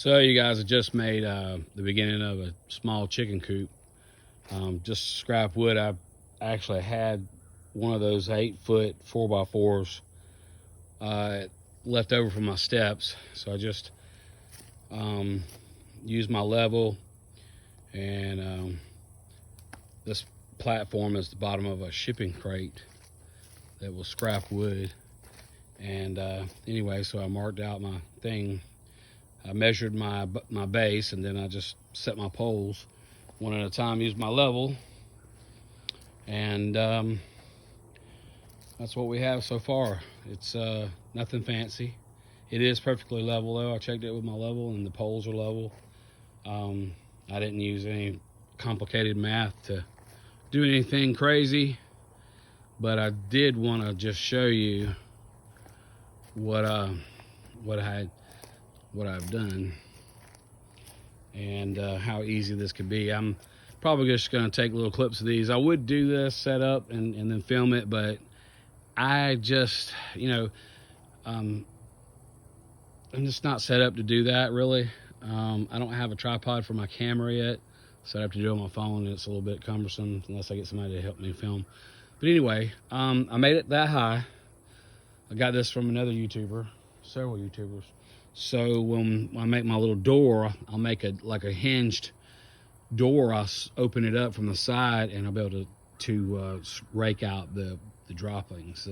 So you guys, I just made the beginning of a small chicken coop. Just scrap wood. I actually had one of those 8-foot 4x4s left over from my steps. So I just used my level, and this platform is the bottom of a shipping crate that was scrap wood. And anyway, so I marked out my thing. I measured my base, and then I just set my poles one at a time, used my level, and that's what we have so far. It's nothing fancy. It is perfectly level though. I checked it with my level, and the poles are level. I didn't use any complicated math to do anything crazy, but I did want to just show you what I've done, and how easy this could be. I'm probably just going to take little clips of these. I would do this setup and then film it, but I just, I'm just not set up to do that really. I don't have a tripod for my camera yet, so I have to do it on my phone, and it's a little bit cumbersome unless I get somebody to help me film. But anyway, I made it that high. I got this from another YouTuber, several YouTubers. So when I make my little door, I'll make like a hinged door. I'll open it up from the side, and I'll be able to rake out the droppings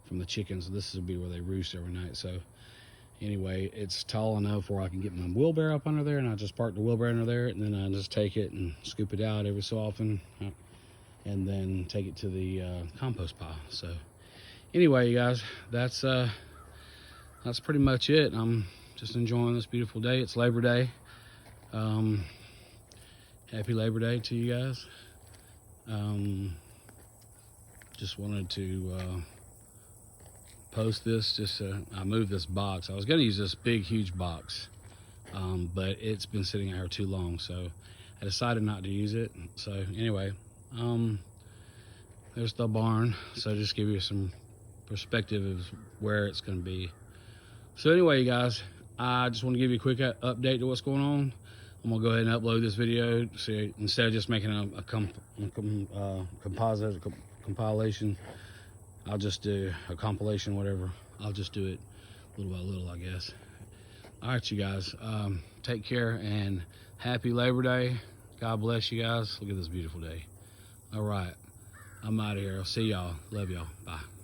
from the chickens. This will be where they roost every night. So anyway, it's tall enough where I can get my wheelbarrow up under there, and I just park the wheelbarrow under there, and then I just take it and scoop it out every so often, and then take it to the compost pile. So anyway, you guys, that's pretty much it. I'm just enjoying this beautiful day. It's Labor Day. Happy Labor Day to you guys. Just wanted to post this. I moved this box. I was going to use this big, huge box, but it's been sitting out here too long, so I decided not to use it. So anyway, there's the barn. So just give you some perspective of where it's going to be. So anyway, you guys, I just want to give you a quick update to what's going on. I'm gonna go ahead and upload this video. So instead of just making a compilation, I'll just do a compilation, whatever. I'll just do it little by little, I guess. All right, you guys, take care and happy Labor Day. God bless you guys. Look at this beautiful day. All right, I'm out of here. I'll see y'all. Love y'all. Bye.